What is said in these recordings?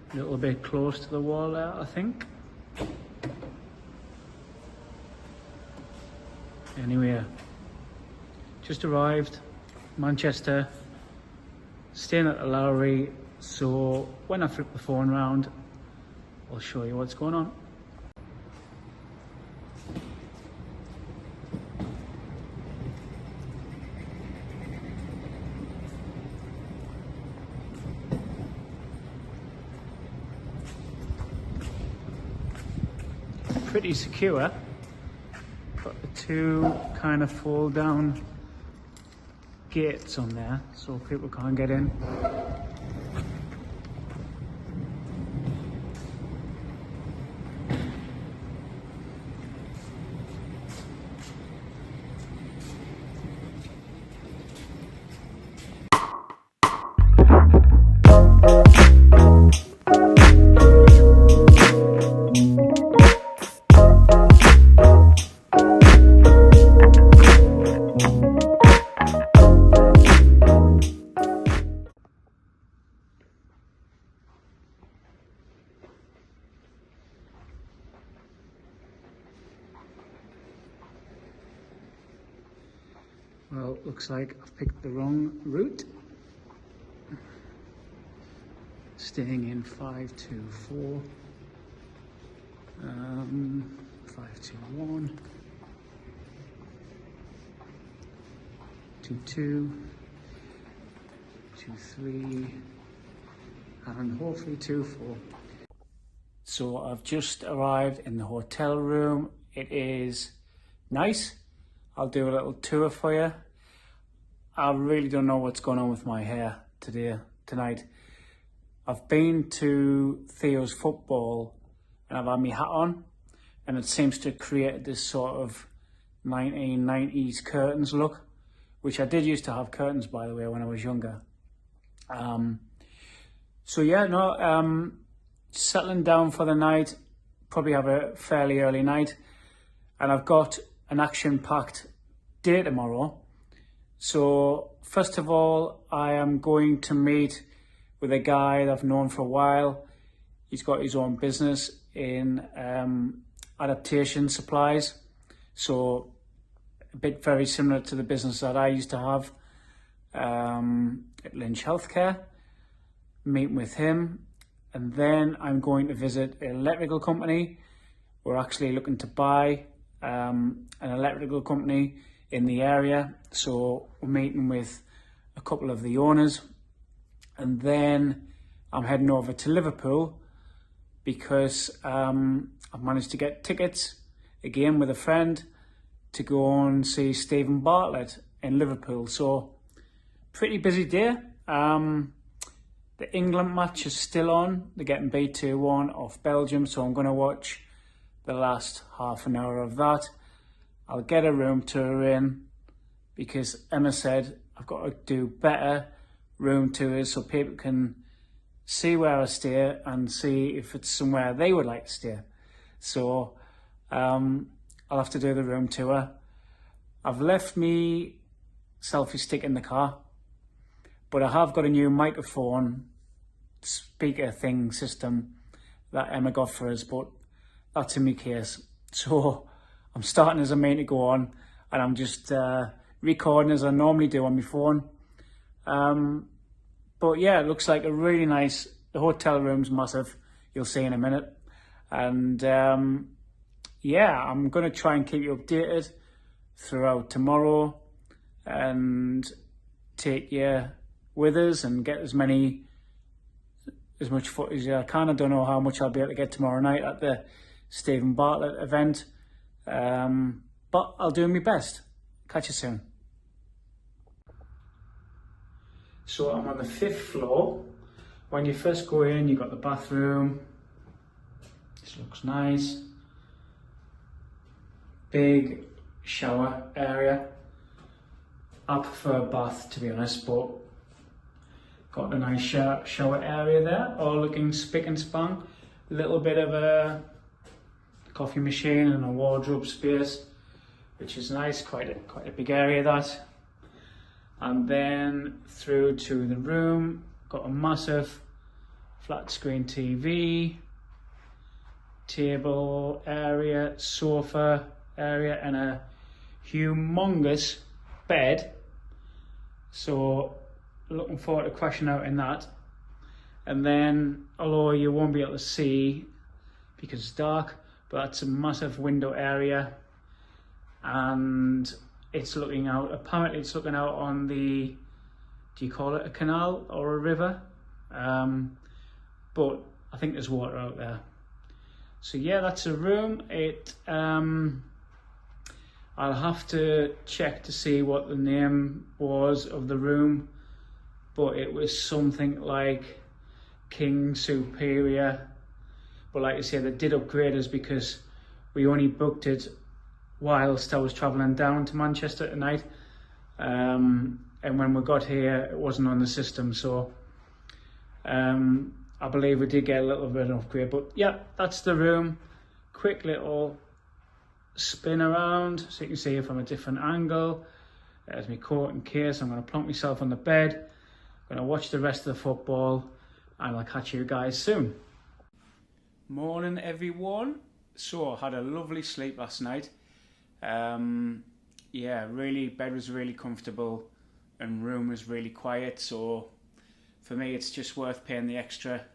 A little bit close to the wall there, I think. Anyway, just arrived, Manchester, staying at the Lowry, so when I flip the phone around, I'll show you what's going on. Pretty secure. Got the two kind of fold down gates on there so people can't get in. Well, looks like I've picked the wrong route. Staying in 524, 521, 22, 23, and hopefully 24. So I've just arrived in the hotel room. It is nice. I'll do a little tour for you. I really don't know what's going on with my hair tonight. I've been to Theo's football and I've had my hat on, and it seems to create this sort of 1990s curtains look, which I did used to have curtains, by the way, when I was younger. So yeah, no, settling down for the night, probably have a fairly early night, and I've got an action-packed day tomorrow. So first of all, I am going to meet with a guy that I've known for a while. He's got his own business in adaptation supplies, so a bit very similar to the business that I used to have at Lynch Healthcare. Meeting with him, and then I'm going to visit an electrical company. We're actually looking to buy an electrical company in the area, so we're meeting with a couple of the owners, and then I'm heading over to Liverpool because I've managed to get tickets again with a friend to go and see Steven Bartlett in Liverpool. So pretty busy day. The England match is still on. They're getting beat 2-1 off Belgium, so I'm going to watch the last half an hour of that. I'll get a room tour in because Emma said I've got to do better room tours so people can see where I stay and see if it's somewhere they would like to stay. So I'll have to do the room tour. I've left me selfie stick in the car, but I have got a new microphone speaker thing system that Emma got for us, but that's in my case. So I'm starting as I mean to go on, and I'm just recording as I normally do on my phone. But yeah, it looks like a really nice, the hotel room's massive, you'll see in a minute. And yeah, I'm going to try and keep you updated throughout tomorrow and take you with us and get as much footage as I can. I don't know how much I'll be able to get tomorrow night at the Steven Bartlett event, but I'll do my best. Catch you soon. So I'm on the 5th floor. When you first go in, you've got the bathroom. This looks nice. Big shower area. I prefer a bath, to be honest, but got a nice shower area there, all looking spick and span. A little bit of a coffee machine and a wardrobe space. which is nice, quite a big area that. And then through to the room, got a massive flat screen TV, table area, sofa area, and a humongous bed. So looking forward to crashing out in that. And then, although you won't be able to see because it's dark, but that's a massive window area, and it's looking out, apparently it's looking out on the, do you call it a canal or a river? But I think there's water out there. So yeah, that's a room. I'll have to check to see what the name was of the room, but it was something like King Superior. But like I said, they did upgrade us because we only booked it whilst I was travelling down to Manchester tonight. And when we got here, it wasn't on the system. So I believe we did get a little bit of an upgrade. But yeah, that's the room. Quick little spin around so you can see it from a different angle. There's my coat and case. I'm going to plonk myself on the bed. I'm going to watch the rest of the football, and I'll catch you guys soon. Morning everyone. So I had a lovely sleep last night. Yeah, really, bed was really comfortable and room was really quiet. So for me, it's just worth paying the extra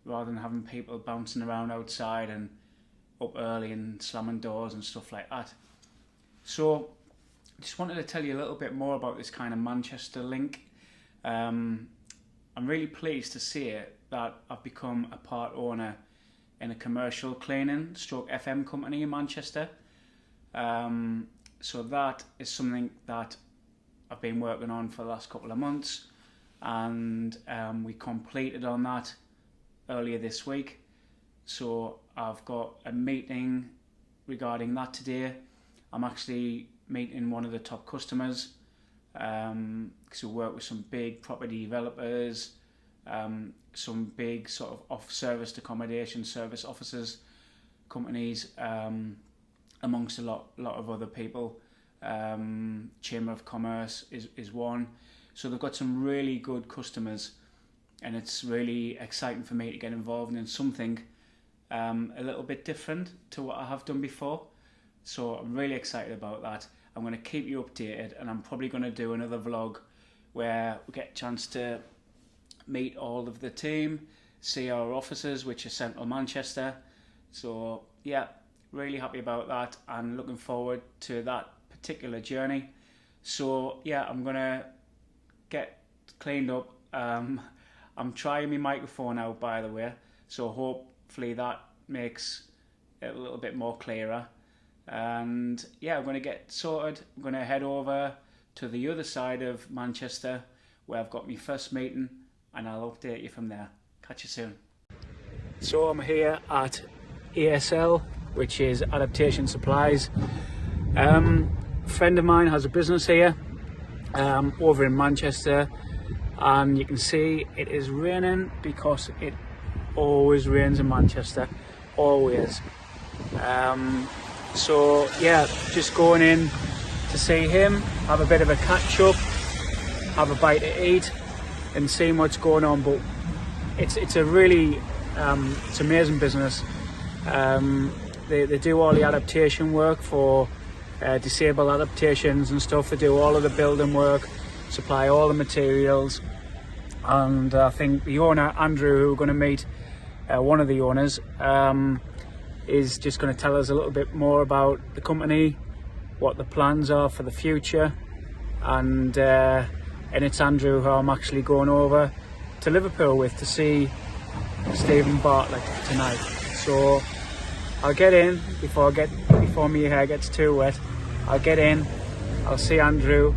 rather than having people bouncing around outside and up early and slamming doors and stuff like that. So just wanted to tell you a little bit more about this kind of Manchester link. I'm really pleased to see it that I've become a part owner in a commercial cleaning stroke FM company in Manchester. So that is something that I've been working on for the last couple of months, and we completed on that earlier this week. So I've got a meeting regarding that today. I'm actually meeting one of the top customers because we work with some big property developers, some big sort of off-serviced accommodation service offices, companies, amongst a lot of other people. Chamber of Commerce is one. So they've got some really good customers, and it's really exciting for me to get involved in something a little bit different to what I have done before. So I'm really excited about that. I'm going to keep you updated, and I'm probably going to do another vlog where we get a chance to meet all of the team, see our offices, which are central Manchester. So yeah, really happy about that and looking forward to that particular journey. So yeah, I'm going to get cleaned up. I'm trying my microphone out, by the way, so hopefully that makes it a little bit more clearer. And yeah, I'm going to get sorted. I'm going to head over to the other side of Manchester where I've got my first meeting, and I'll update you from there. Catch you soon. So I'm here at ASL, which is Adaptation Supplies. A friend of mine has a business here over in Manchester, and you can see it is raining because it always rains in Manchester, always. So yeah, just going in to see him, have a bit of a catch up, have a bite to eat and seeing what's going on. But it's a really it's amazing business. They do all the adaptation work for disabled adaptations and stuff. They do all of the building work, supply all the materials, and I think the owner, Andrew, who we're going to meet, one of the owners, is just going to tell us a little bit more about the company, what the plans are for the future, and it's Andrew who I'm actually going over to Liverpool with to see Steven Bartlett tonight. So I'll get in before my hair gets too wet. I'll get in, I'll see Andrew,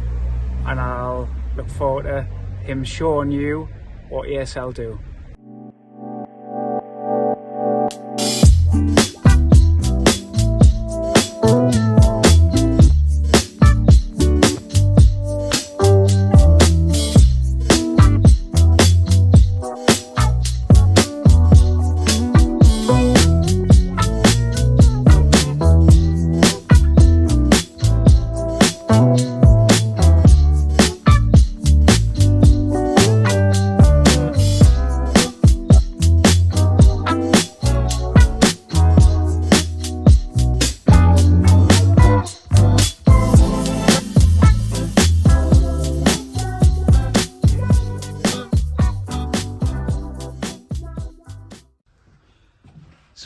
and I'll look forward to him showing you what ASL do.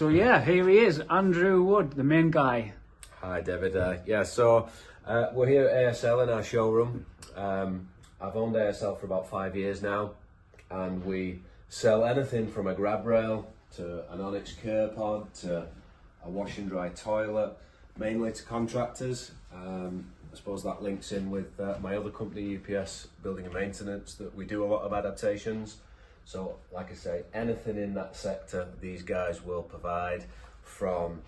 So yeah, here he is, Andrew Wood, the main guy. Hi David. We're here at ASL in our showroom. I've owned ASL for about 5 years now, and we sell anything from a grab rail to an Onyx curb pod to a wash and dry toilet, mainly to contractors. I suppose that links in with my other company, UPS Building and Maintenance, that we do a lot of adaptations. So like I say, anything in that sector, these guys will provide, from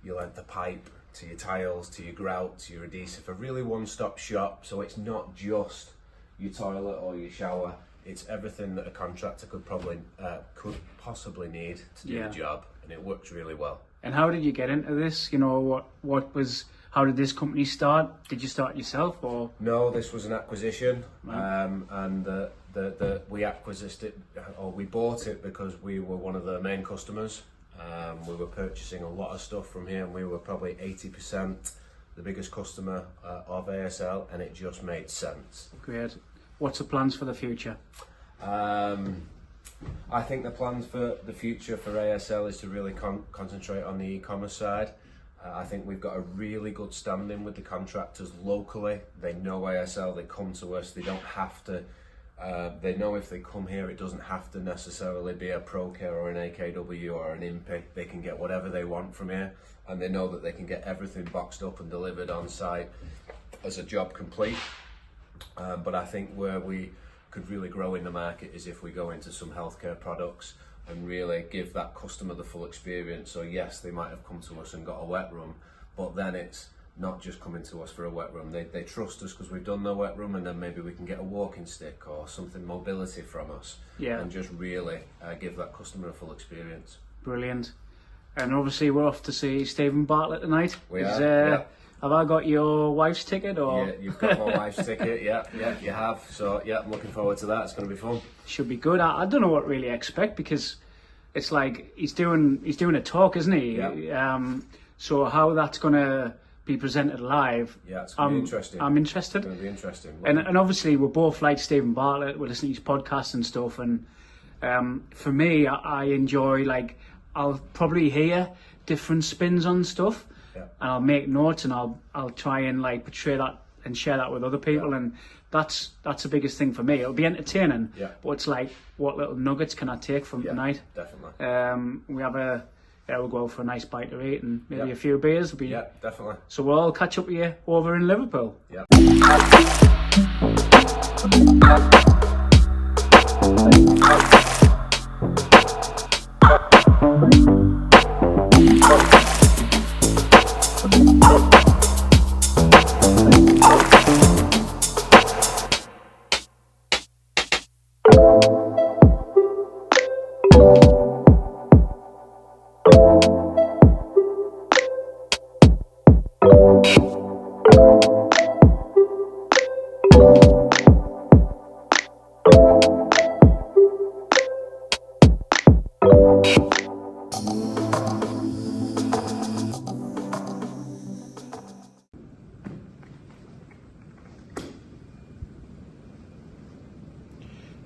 your length of pipe to your tiles, to your grout, to your adhesive, a really one-stop shop. So it's not just your toilet or your shower, it's everything that a contractor could possibly need to do the job, and it works really well. And how did you get into this? You know, how did this company start? Did you start yourself, or? No, this was an acquisition, we bought it because we were one of the main customers. We were purchasing a lot of stuff from here, and we were probably 80% the biggest customer of ASL, and it just made sense. Great. What's the plans for the future? I think the plans for the future for ASL is to really concentrate on the e-commerce side. I think we've got a really good standing with the contractors locally. They know ASL, they come to us, they don't have to, they know if they come here, it doesn't have to necessarily be a ProCare or an AKW or an IMPI. They can get whatever they want from here, and they know that they can get everything boxed up and delivered on site as a job complete. But I think where we could really grow in the market is if we go into some healthcare products and really give that customer the full experience. So yes, they might have come to us and got a wet room, but then it's not just coming to us for a wet room. They trust us because we've done the wet room, and then maybe we can get a walking stick or something mobility from us, and just really give that customer a full experience. Brilliant. And obviously we're off to see Steven Bartlett tonight. We are. Have I got your wife's ticket, or? Yeah, you've got my wife's ticket. Yeah, you have. So yeah, I'm looking forward to that. It's going to be fun. Should be good. I don't know what really expect, because it's like he's doing a talk, isn't he? Yeah. So how that's going to be presented live? Yeah, it's going to be interesting. I'm interested. It's going to be interesting. And obviously we're both like Steven Bartlett. We're listening to his podcasts and stuff. And for me, I enjoy, like, I'll probably hear different spins on stuff. Yeah. And I'll make notes, and I'll try and like portray that and share that with other people, and that's the biggest thing for me. It'll be entertaining, but it's like, what little nuggets can I take from tonight? Definitely. We'll go out for a nice bite to eat and maybe a few beers. Yeah, definitely. So we'll all catch up with you over in Liverpool. Yeah.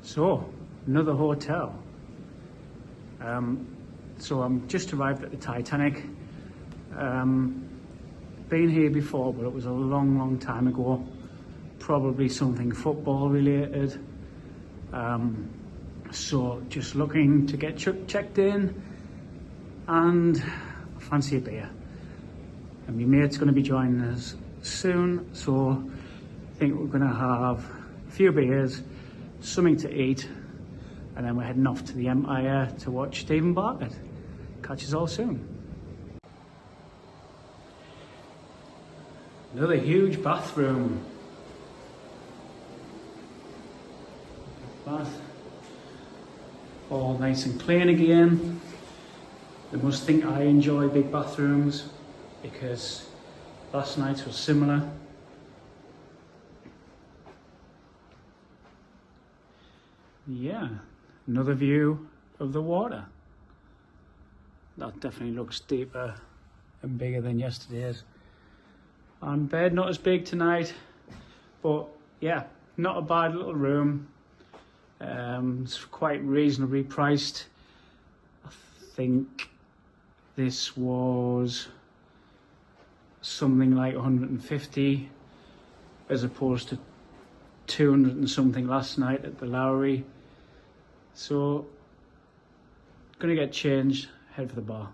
So, another hotel. So I'm just arrived at the Titanic. Been here before, but it was a long time ago. Probably something football related. So just looking to get checked in, and I fancy a beer. And my mate's going to be joining us soon, so I think we're going to have a few beers, something to eat, and then we're heading off to the Empire to watch Steven Bartlett. Catch us all soon. Another huge bathroom. Bath. All nice and clean again. They must think I enjoy big bathrooms, because last night's was similar. Yeah, another view of the water. That definitely looks deeper and bigger than yesterday's. And bed not as big tonight, but yeah, not a bad little room. It's quite reasonably priced. I think this was something like 150 as opposed to 200 and something last night at the Lowry. So, gonna get changed, head for the bar.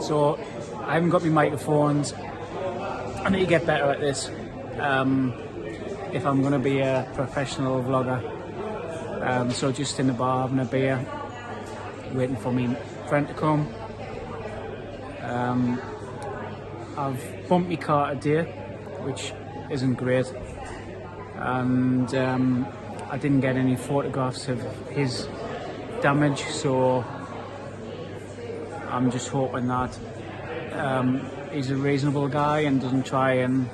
So, I haven't got my microphones. I need to get better at this if I'm gonna be a professional vlogger. So just in the bar having a beer, waiting for my friend to come. I've bumped my car today, which isn't great, and I didn't get any photographs of his damage, so I'm just hoping that he's a reasonable guy and doesn't try and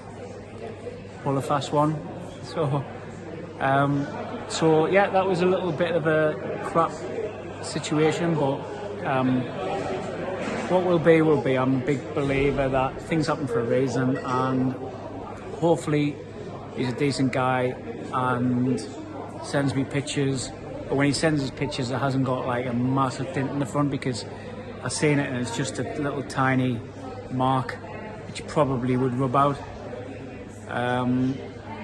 pull a fast one. So yeah, that was a little bit of a crap situation, but what will be will be. I'm a big believer that things happen for a reason, and hopefully he's a decent guy and sends me pictures. But when he sends us pictures, it hasn't got like a massive dent in the front, because I've seen it and it's just a little tiny mark which probably would rub out.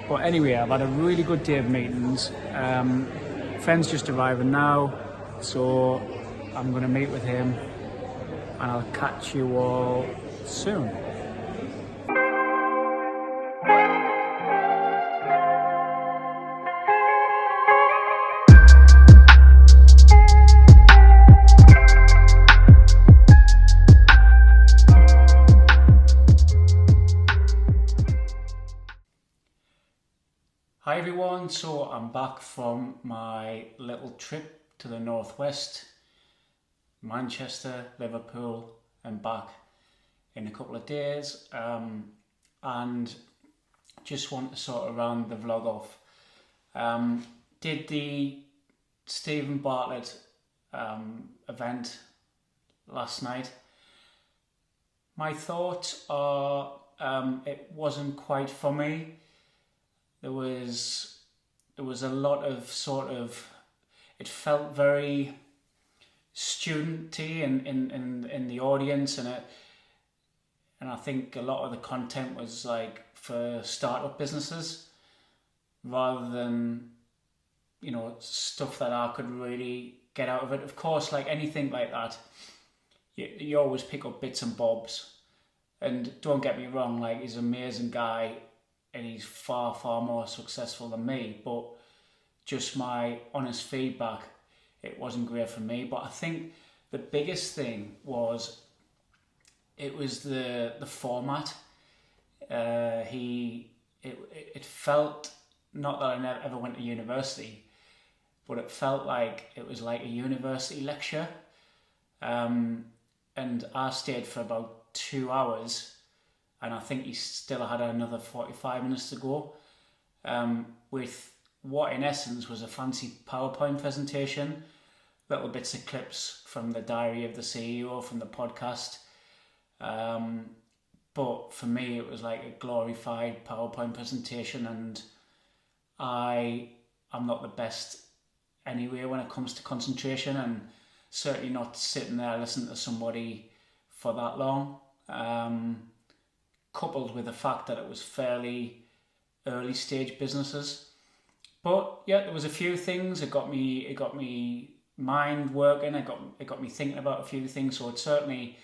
But anyway, I've had a really good day of meetings. Friend's just arriving now, so I'm going to meet with him and I'll catch you all soon. Hi everyone, so I'm back from my little trip to the northwest, Manchester, Liverpool and back in a couple of days, and just want to sort of round the vlog off. Did the Steven Bartlett event last night. My thoughts are it wasn't quite for me. There was a lot of it felt very studenty in the audience, and I think a lot of the content was like for startup businesses rather than, you know, stuff that I could really get out of it. Of course, like anything like that, you always pick up bits and bobs, and don't get me wrong, like he's an amazing guy and he's far more successful than me, but just my honest feedback, it wasn't great for me. But I think the biggest thing was it was the format. It felt, not that I ever went to university, but it felt like it was like a university lecture, and I stayed for about 2 hours, and I think he still had another 45 minutes to go, with what in essence was a fancy PowerPoint presentation, little bits of clips from the Diary of the CEO, from the podcast. But for me, it was like a glorified PowerPoint presentation, and I'm not the best anyway when it comes to concentration, and certainly not sitting there listening to somebody for that long. Coupled with the fact that it was fairly early stage businesses. But yeah, there was a few things. It got me mind working. It got me thinking about a few things. So it certainly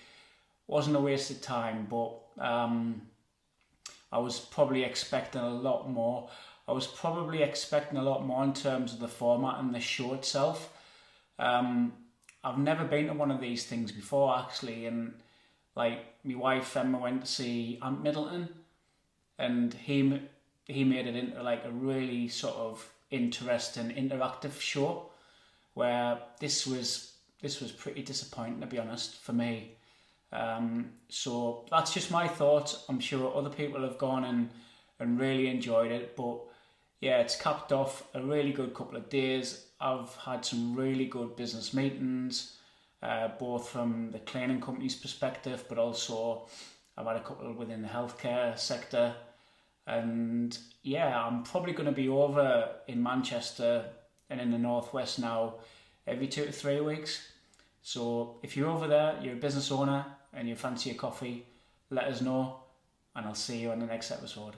wasn't a waste of time. But I was probably expecting a lot more. I was probably expecting a lot more in terms of the format and the show itself. I've never been to one of these things before, actually, and like my wife Emma went to see Ant Middleton, and he made it into like a really sort of interesting interactive show, where this was pretty disappointing, to be honest, for me. So that's just my thoughts. I'm sure other people have gone and really enjoyed it, but yeah, it's capped off a really good couple of days. I've had some really good business meetings, both from the cleaning company's perspective, but also I've had a couple within the healthcare sector. And yeah, I'm probably going to be over in Manchester and in the northwest now every 2 to 3 weeks. So if you're over there, you're a business owner and you fancy a coffee, let us know, and I'll see you on the next episode.